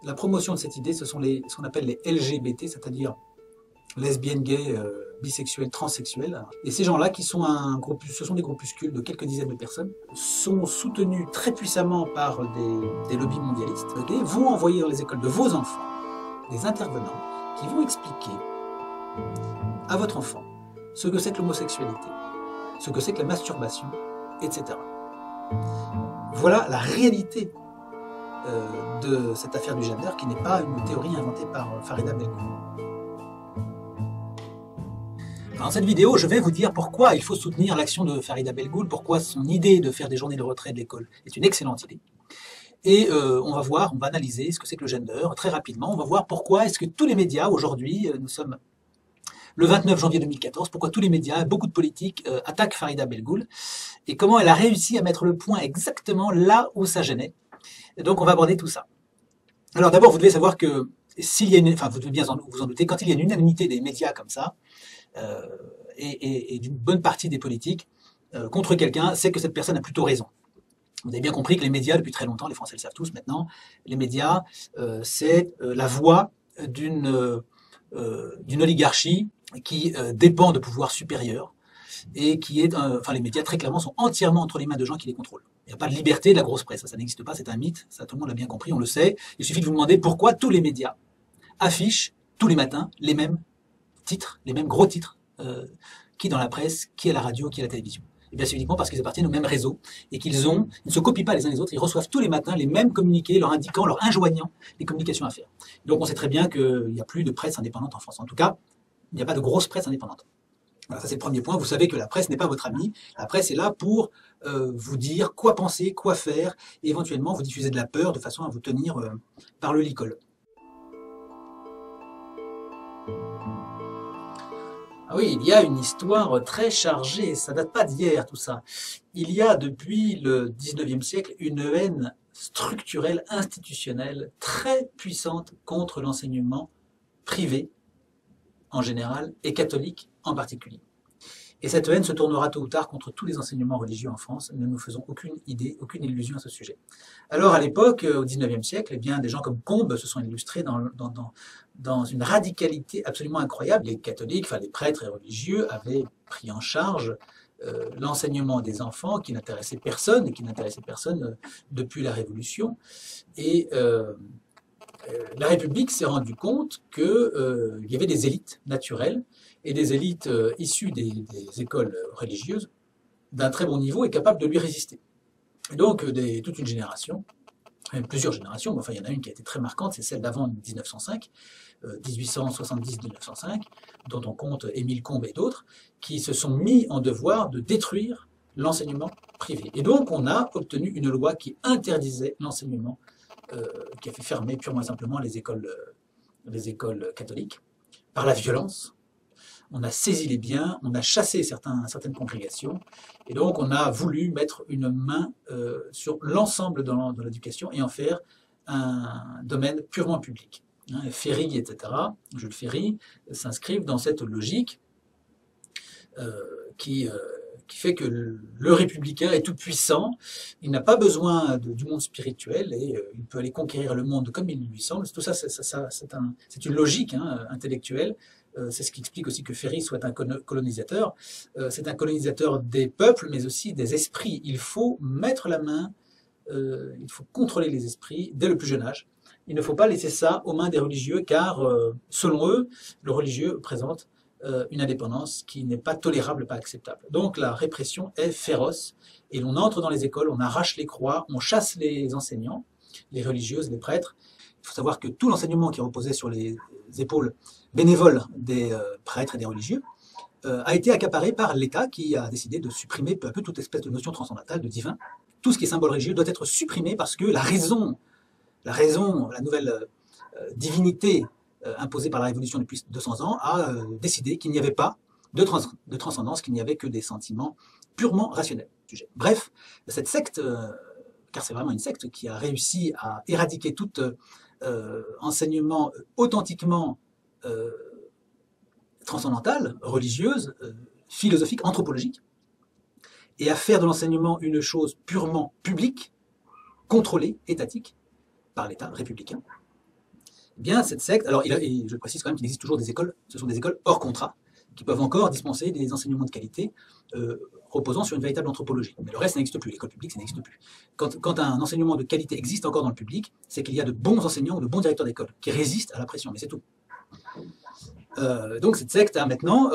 la promotion de cette idée, ce sont ce qu'on appelle les LGBT, c'est-à-dire lesbiennes, gays, bisexuels, transsexuels. Et ces gens-là, qui sont ce sont des groupuscules de quelques dizaines de personnes, sont soutenus très puissamment par des lobbies mondialistes, et vont envoyer dans les écoles de vos enfants des intervenants qui vont expliquer à votre enfant ce que c'est que l'homosexualité, ce que c'est que la masturbation, etc. Voilà la réalité de cette affaire du gender, qui n'est pas une théorie inventée par Farida Belgoul. Dans cette vidéo, je vais vous dire pourquoi il faut soutenir l'action de Farida Belgoul, pourquoi son idée de faire des journées de retrait de l'école est une excellente idée. Et on va analyser ce que c'est que le gender très rapidement. On va voir pourquoi est-ce que tous les médias aujourd'hui, nous sommes le 29 janvier 2014, pourquoi tous les médias, beaucoup de politiques attaquent Farida Belgoul et comment elle a réussi à mettre le point exactement là où ça gênait. Et donc on va aborder tout ça. Alors d'abord, vous devez savoir que s'il y a vous devez bien vous en douter, quand il y a une unanimité des médias comme ça, et d'une bonne partie des politiques contre quelqu'un, c'est que cette personne a plutôt raison. Vous avez bien compris que les médias, depuis très longtemps, les Français le savent tous maintenant, les médias, c'est la voix d'une oligarchie qui dépend de pouvoirs supérieurs et qui est, les médias très clairement sont entièrement entre les mains de gens qui les contrôlent. Il n'y a pas de liberté de la grosse presse, ça n'existe pas, c'est un mythe, ça tout le monde l'a bien compris, on le sait. Il suffit de vous demander pourquoi tous les médias affichent tous les matins les mêmes titres, les mêmes gros titres, qui dans la presse, qui à la radio, qui à la télévision. Et bien c'est uniquement parce qu'ils appartiennent au même réseau et ils ne se copient pas les uns les autres, ils reçoivent tous les matins les mêmes communiqués, leur indiquant, leur enjoignant les communications à faire. Donc on sait très bien qu'il n'y a plus de presse indépendante en France. En tout cas, il n'y a pas de grosse presse indépendante. Voilà, ça c'est le premier point. Vous savez que la presse n'est pas votre amie. La presse est là pour vous dire quoi penser, quoi faire, et éventuellement vous diffuser de la peur de façon à vous tenir par le licol. Ah oui, il y a une histoire très chargée, ça date pas d'hier tout ça. Il y a depuis le 19e siècle une haine structurelle, institutionnelle, très puissante contre l'enseignement privé en général et catholique en particulier. Et cette haine se tournera tôt ou tard contre tous les enseignements religieux en France. Ne nous faisons aucune idée, aucune illusion à ce sujet. Alors à l'époque, au 19e siècle, eh bien, des gens comme Combes se sont illustrés dans une radicalité absolument incroyable. Les catholiques, les prêtres et religieux avaient pris en charge l'enseignement des enfants qui n'intéressait personne, et qui n'intéressait personne depuis la Révolution. Et la République s'est rendue compte qu'il y avait des élites naturelles et des élites issues des écoles religieuses d'un très bon niveau et capables de lui résister. Et donc, toute une génération, plusieurs générations, il y en a une qui a été très marquante, c'est celle d'avant 1905, 1870-1905, dont on compte Émile Combes et d'autres, qui se sont mis en devoir de détruire l'enseignement privé. Et donc, on a obtenu une loi qui interdisait l'enseignement, qui a fait fermer purement et simplement les écoles catholiques, par la violence. On a saisi les biens, on a chassé certaines congrégations, et donc on a voulu mettre une main sur l'ensemble de l'éducation et en faire un domaine purement public. Ferry, etc., Jules Ferry, s'inscrivent dans cette logique qui fait que le républicain est tout puissant, il n'a pas besoin du monde spirituel et il peut aller conquérir le monde comme il lui semble. Tout ça, c'est une logique intellectuelle. C'est ce qui explique aussi que Ferry soit un colonisateur. C'est un colonisateur des peuples, mais aussi des esprits. Il faut mettre la main, il faut contrôler les esprits dès le plus jeune âge. Il ne faut pas laisser ça aux mains des religieux, car selon eux, le religieux présente une indépendance qui n'est pas tolérable, pas acceptable. Donc la répression est féroce, et l'on entre dans les écoles, on arrache les croix, on chasse les enseignants, les religieuses, les prêtres. Il faut savoir que tout l'enseignement qui reposait sur les épaules bénévoles des prêtres et des religieux a été accaparé par l'État, qui a décidé de supprimer peu à peu toute espèce de notion transcendantale, de divin. Tout ce qui est symbole religieux doit être supprimé parce que la raison, la nouvelle divinité imposée par la Révolution depuis 200 ans, a décidé qu'il n'y avait pas de transcendance, qu'il n'y avait que des sentiments purement rationnels. Bref, cette secte, car c'est vraiment une secte qui a réussi à éradiquer tout enseignement authentiquement transcendantal, religieuse, philosophique, anthropologique, et à faire de l'enseignement une chose purement publique, contrôlée, étatique, par l'État républicain. Eh bien, cette secte, alors et je précise quand même qu'il existe toujours des écoles, ce sont des écoles hors contrat, qui peuvent encore dispenser des enseignements de qualité reposant sur une véritable anthropologie. Mais le reste, ça n'existe plus. L'école publique, ça n'existe plus. Quand un enseignement de qualité existe encore dans le public, c'est qu'il y a de bons enseignants ou de bons directeurs d'école qui résistent à la pression, mais c'est tout. Donc cette secte a maintenant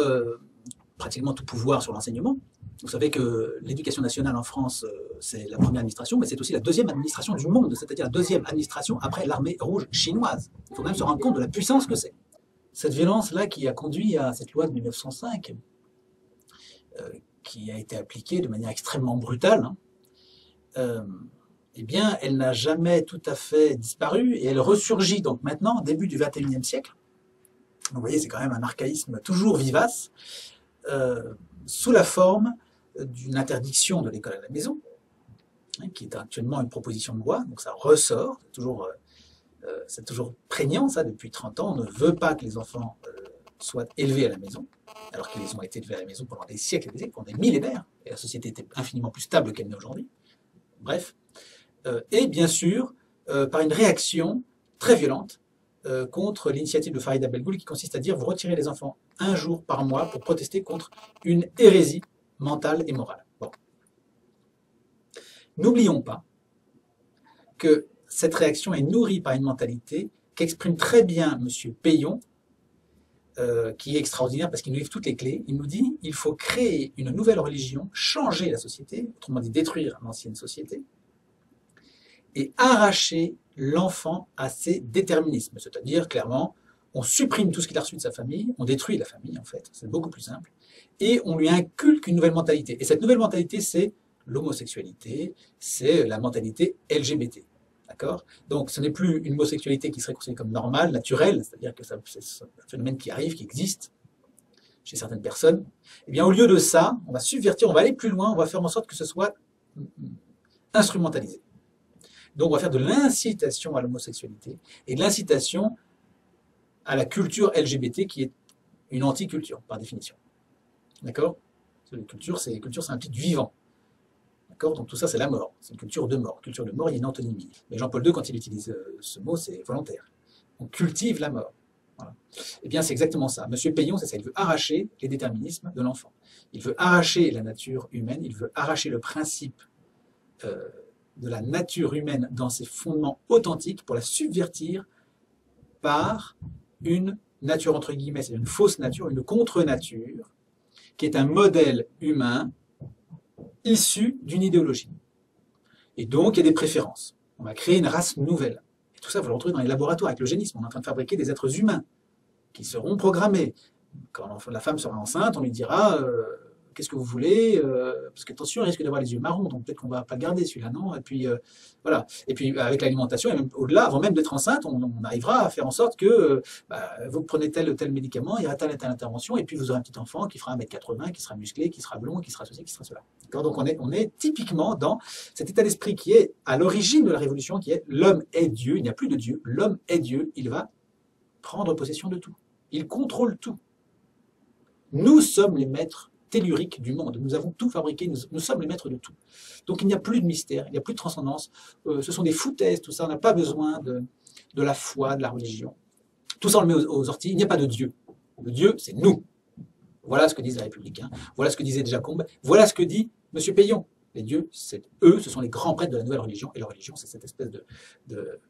pratiquement tout pouvoir sur l'enseignement. Vous savez que l'éducation nationale en France, c'est la première administration, mais c'est aussi la deuxième administration du monde, c'est-à-dire la deuxième administration après l'armée rouge chinoise. Il faut même se rendre compte de la puissance que c'est. Cette violence-là qui a conduit à cette loi de 1905, qui a été appliquée de manière extrêmement brutale, eh bien, elle n'a jamais tout à fait disparu et elle ressurgit donc maintenant, début du XXIe siècle. Donc, vous voyez, c'est quand même un archaïsme toujours vivace, sous la forme d'une interdiction de l'école à la maison, qui est actuellement une proposition de loi, donc ça ressort, c'est toujours prégnant ça, depuis 30 ans, on ne veut pas que les enfants soient élevés à la maison, alors qu'ils ont été élevés à la maison pendant des siècles et des siècles, pendant des millénaires, et la société était infiniment plus stable qu'elle n'est aujourd'hui. Bref, et bien sûr, par une réaction très violente contre l'initiative de Farid Abelgoul qui consiste à dire vous retirez les enfants un jour par mois pour protester contre une hérésie mentale et morale. Bon. N'oublions pas que cette réaction est nourrie par une mentalité qu'exprime très bien M. Payon, qui est extraordinaire parce qu'il nous livre toutes les clés. Il nous dit il faut créer une nouvelle religion, changer la société, autrement dit détruire l'ancienne société, et arracher l'enfant à ses déterminismes. C'est-à-dire, clairement, on supprime tout ce qu'il a reçu de sa famille, on détruit la famille, en fait, c'est beaucoup plus simple, et on lui inculque une nouvelle mentalité. Et cette nouvelle mentalité, c'est l'homosexualité, c'est la mentalité LGBT. D'accord ? Donc, ce n'est plus une homosexualité qui serait considérée comme normale, naturelle, c'est-à-dire que c'est un phénomène qui arrive, qui existe chez certaines personnes. Eh bien, au lieu de ça, on va subvertir, on va aller plus loin, on va faire en sorte que ce soit instrumentalisé. Donc, on va faire de l'incitation à l'homosexualité et de l'incitation à la culture LGBT qui est une anti-culture, par définition. D'accord ? Culture, ça implique du vivant. D'accord ? Donc, tout ça, c'est la mort. C'est une culture de mort. Culture de mort, il y a une antonymie. Mais Jean-Paul II, quand il utilise ce mot, c'est volontaire. On cultive la mort. Voilà. Eh bien, c'est exactement ça. Monsieur Payon, c'est ça. Il veut arracher les déterminismes de l'enfant. Il veut arracher la nature humaine. Il veut arracher le principe de la nature humaine dans ses fondements authentiques pour la subvertir par une nature entre guillemets, c'est une fausse nature, une contre-nature, qui est un modèle humain issu d'une idéologie. Et donc, il y a des préférences. On va créer une race nouvelle. Et tout ça, vous le retrouvez dans les laboratoires avec l'eugénisme. On est en train de fabriquer des êtres humains qui seront programmés. Quand la femme sera enceinte, on lui dira qu'est-ce que vous voulez, parce que attention, il risque d'avoir les yeux marrons, donc peut-être qu'on ne va pas le garder celui-là, non ? Et puis voilà. Et puis avec l'alimentation, et même au-delà, avant même d'être enceinte, on arrivera à faire en sorte que vous prenez tel ou tel médicament, il y aura telle et telle intervention, et puis vous aurez un petit enfant qui fera 1m80, qui sera musclé, qui sera blond, qui sera ceci, qui sera cela. Donc on est typiquement dans cet état d'esprit qui est à l'origine de la révolution, qui est l'homme est Dieu, il n'y a plus de Dieu, l'homme est Dieu, il va prendre possession de tout. Il contrôle tout. Nous sommes les maîtres tellurique du monde. Nous avons tout fabriqué, nous sommes les maîtres de tout. Donc il n'y a plus de mystère, il n'y a plus de transcendance. Ce sont des foutaises, tout ça. On n'a pas besoin de la foi, de la religion. Tout ça, on le met aux orties. Il n'y a pas de Dieu. Le Dieu, c'est nous. Voilà ce que disent les Républicains. Voilà ce que disait Jacob. Voilà ce que dit M. Payon. Les dieux, c'est eux, ce sont les grands prêtres de la nouvelle religion. Et la religion, c'est cette espèce de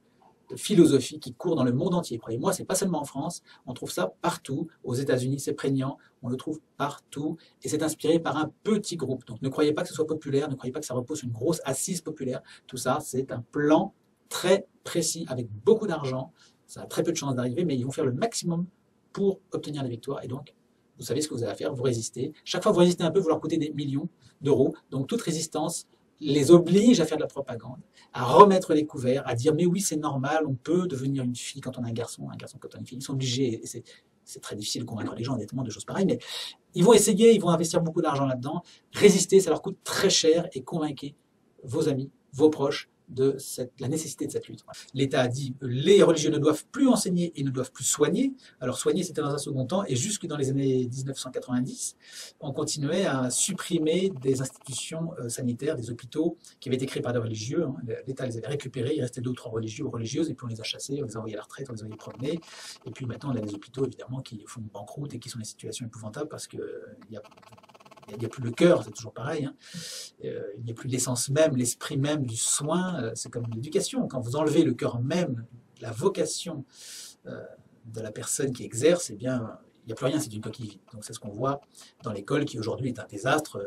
philosophie qui court dans le monde entier. Croyez-moi, c'est pas seulement en France, on trouve ça partout. Aux États-Unis, c'est prégnant, on le trouve partout, et c'est inspiré par un petit groupe. Donc ne croyez pas que ce soit populaire, ne croyez pas que ça repose sur une grosse assise populaire. Tout ça, c'est un plan très précis, avec beaucoup d'argent. Ça a très peu de chances d'arriver, mais ils vont faire le maximum pour obtenir la victoire. Et donc, vous savez ce que vous avez à faire, vous résistez. Chaque fois que vous résistez un peu, vous leur coûtez des millions d'euros. Donc toute résistance les oblige à faire de la propagande, à remettre les couverts, à dire mais oui c'est normal, on peut devenir une fille quand on a un garçon quand on a une fille. Ils sont obligés, et c'est très difficile de convaincre les gens honnêtement de choses pareilles, mais ils vont essayer, ils vont investir beaucoup d'argent là-dedans, résister, ça leur coûte très cher, et convainquez vos amis, vos proches, de la nécessité de cette lutte. L'État a dit que les religieux ne doivent plus enseigner et ne doivent plus soigner. Alors soigner, c'était dans un second temps, et jusque dans les années 1990, on continuait à supprimer des institutions sanitaires, des hôpitaux qui avaient été créés par des religieux. L'État les avait récupérés, il restait 2 ou 3 religieux ou religieuses, et puis on les a chassés, on les a envoyés à la retraite, on les a envoyés promener. Et puis maintenant, on a des hôpitaux, évidemment, qui font banqueroute et qui sont dans des situations épouvantables parce qu'il n'y a plus le cœur, c'est toujours pareil, hein. Il n'y a plus l'essence même, l'esprit même du soin. C'est comme l'éducation. Quand vous enlevez le cœur même, la vocation de la personne qui exerce, eh bien, il n'y a plus rien, c'est une coquille vide. Donc c'est ce qu'on voit dans l'école qui aujourd'hui est un désastre.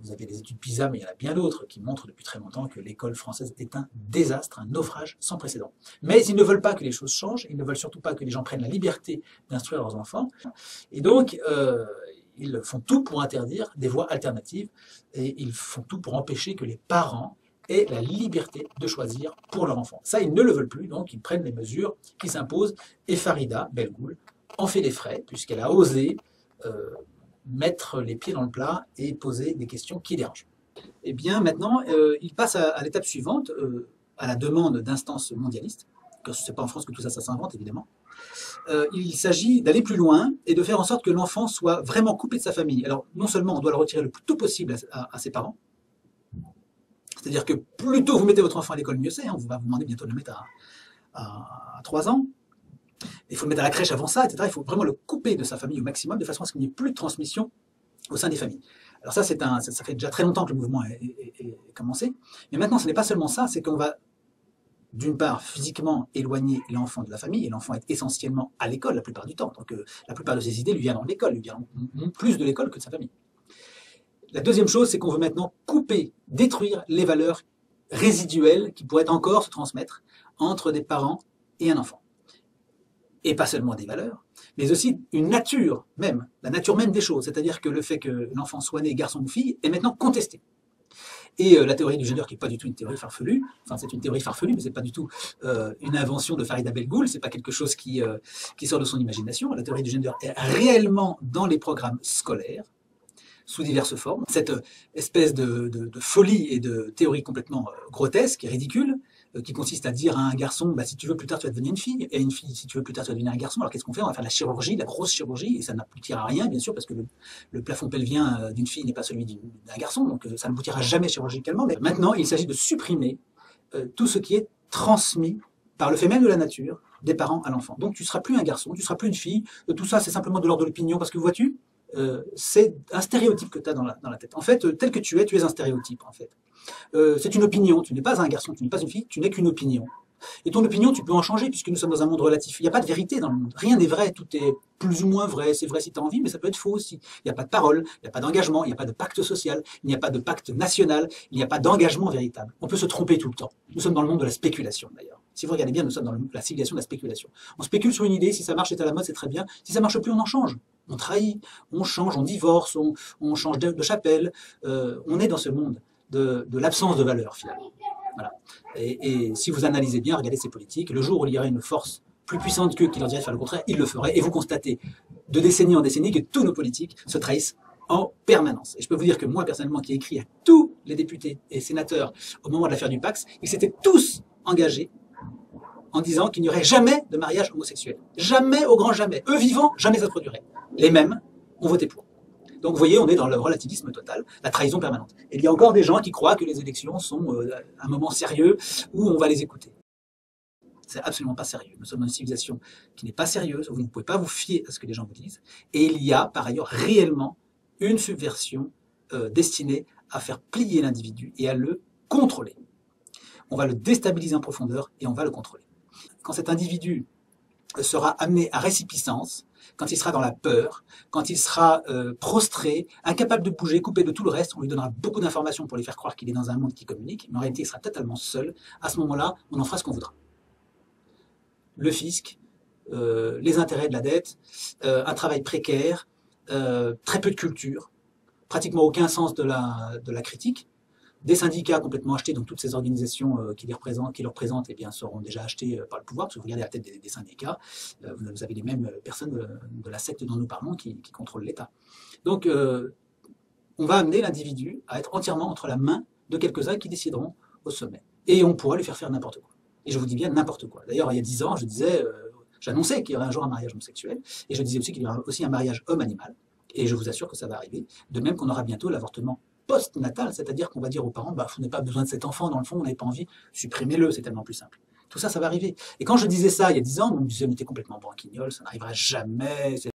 Vous avez les études PISA, mais il y en a bien d'autres qui montrent depuis très longtemps que l'école française est un désastre, un naufrage sans précédent. Mais ils ne veulent pas que les choses changent, ils ne veulent surtout pas que les gens prennent la liberté d'instruire leurs enfants. Et donc, ils font tout pour interdire des voies alternatives et ils font tout pour empêcher que les parents aient la liberté de choisir pour leur enfant. Ça, ils ne le veulent plus, donc ils prennent les mesures qui s'imposent. Et Farida Belgoul en fait les frais, puisqu'elle a osé mettre les pieds dans le plat et poser des questions qui dérangent. Et bien maintenant, il passe à l'étape suivante, à la demande d'instances mondialistes, parce que ce n'est pas en France que tout ça s'invente, évidemment. Il s'agit d'aller plus loin et de faire en sorte que l'enfant soit vraiment coupé de sa famille. Alors, non seulement on doit le retirer le plus tôt possible à ses parents, c'est-à-dire que plus tôt vous mettez votre enfant à l'école, mieux c'est, hein, on va vous demander bientôt de le mettre à 3 ans, il faut le mettre à la crèche avant ça, etc. Il faut vraiment le couper de sa famille au maximum, de façon à ce qu'il n'y ait plus de transmission au sein des familles. Alors ça, ça fait déjà très longtemps que le mouvement est commencé, mais maintenant ce n'est pas seulement ça, c'est qu'on va d'une part, physiquement éloigner l'enfant de la famille, et l'enfant est essentiellement à l'école la plupart du temps. Donc la plupart de ses idées lui viennent de l'école, lui viennent plus de l'école que de sa famille. La deuxième chose, c'est qu'on veut maintenant couper, détruire les valeurs résiduelles qui pourraient encore se transmettre entre des parents et un enfant. Et pas seulement des valeurs, mais aussi une nature même, la nature même des choses. C'est-à-dire que le fait que l'enfant soit né garçon ou fille est maintenant contesté. Et la théorie du gender, qui n'est pas du tout une théorie farfelue, enfin c'est une théorie farfelue, mais ce n'est pas du tout une invention de Farida Belgoul, ce n'est pas quelque chose qui sort de son imagination. La théorie du gender est réellement dans les programmes scolaires, sous diverses formes. Cette espèce de folie et de théorie complètement grotesque et ridicule, qui consiste à dire à un garçon, bah, si tu veux plus tard tu vas devenir une fille, et une fille, si tu veux plus tard tu vas devenir un garçon. Alors qu'est-ce qu'on fait? On va faire la chirurgie, la grosse chirurgie, et ça n'aboutira à rien, bien sûr, parce que le plafond pelvien d'une fille n'est pas celui d'un garçon, donc ça n'aboutira jamais chirurgicalement. Mais maintenant, il s'agit de supprimer tout ce qui est transmis par le fait même de la nature, des parents à l'enfant. Donc tu ne seras plus un garçon, tu ne seras plus une fille, tout ça c'est simplement de l'ordre de l'opinion, parce que vois-tu, c'est un stéréotype que tu as dans la tête. En fait, tel que tu es un stéréotype, en fait. C'est une opinion, tu n'es pas un garçon, tu n'es pas une fille, tu n'es qu'une opinion. Et ton opinion, tu peux en changer, puisque nous sommes dans un monde relatif. Il n'y a pas de vérité dans le monde. Rien n'est vrai, tout est plus ou moins vrai. C'est vrai si tu as envie, mais ça peut être faux aussi. Il n'y a pas de parole, il n'y a pas d'engagement, il n'y a pas de pacte social, il n'y a pas de pacte national, il n'y a pas d'engagement véritable. On peut se tromper tout le temps. Nous sommes dans le monde de la spéculation, d'ailleurs. Si vous regardez bien, nous sommes dans la civilisation de la spéculation. On spécule sur une idée, si ça marche, c'est à la mode, c'est très bien. Si ça ne marche plus, on en change. On trahit, on change, on divorce, on change de chapelle. On est dans ce monde de l'absence de valeur, finalement. Voilà. Et si vous analysez bien, regardez ces politiques, le jour où il y aurait une force plus puissante qu'eux qui leur dirait de faire le contraire, ils le feraient. Et vous constatez de décennie en décennie que tous nos politiques se trahissent en permanence. Et je peux vous dire que moi, personnellement, qui ai écrit à tous les députés et sénateurs au moment de l'affaire du Pacs, ils s'étaient tous engagés en disant qu'il n'y aurait jamais de mariage homosexuel. Jamais, au grand jamais. Eux vivants, jamais ça se produirait. Les mêmes ont voté pour. Donc vous voyez, on est dans le relativisme total, la trahison permanente. Et il y a encore des gens qui croient que les élections sont un moment sérieux où on va les écouter. C'est absolument pas sérieux. Nous sommes dans une civilisation qui n'est pas sérieuse, où vous ne pouvez pas vous fier à ce que les gens vous disent. Et il y a par ailleurs réellement une subversion destinée à faire plier l'individu et à le contrôler. On va le déstabiliser en profondeur et on va le contrôler. Quand cet individu sera amené à résipiscence, quand il sera dans la peur, quand il sera prostré, incapable de bouger, coupé de tout le reste, on lui donnera beaucoup d'informations pour lui faire croire qu'il est dans un monde qui communique, mais en réalité il sera totalement seul. À ce moment-là, on en fera ce qu'on voudra. Le fisc, les intérêts de la dette, un travail précaire, très peu de culture, pratiquement aucun sens de la critique, des syndicats complètement achetés, donc toutes ces organisations qui les représentent eh bien, seront déjà achetées par le pouvoir, parce que vous regardez la tête des syndicats, vous avez les mêmes personnes de la secte dont nous parlons qui contrôlent l'État. Donc on va amener l'individu à être entièrement entre la main de quelques-uns qui décideront au sommet. et on pourra lui faire n'importe quoi. Et je vous dis bien n'importe quoi. D'ailleurs, il y a 10 ans, je disais, j'annonçais qu'il y aurait un jour un mariage homosexuel, et je disais aussi qu'il y aura aussi un mariage homme-animal, et je vous assure que ça va arriver. De même qu'on aura bientôt l'avortement post-natal, c'est-à-dire qu'on va dire aux parents, bah, vous n'avez pas besoin de cet enfant, dans le fond, vous n'avez pas envie, supprimez-le, c'est tellement plus simple. Tout ça, ça va arriver. Et quand je disais ça il y a 10 ans, on me disait, mais t'es complètement branquignol, ça n'arrivera jamais,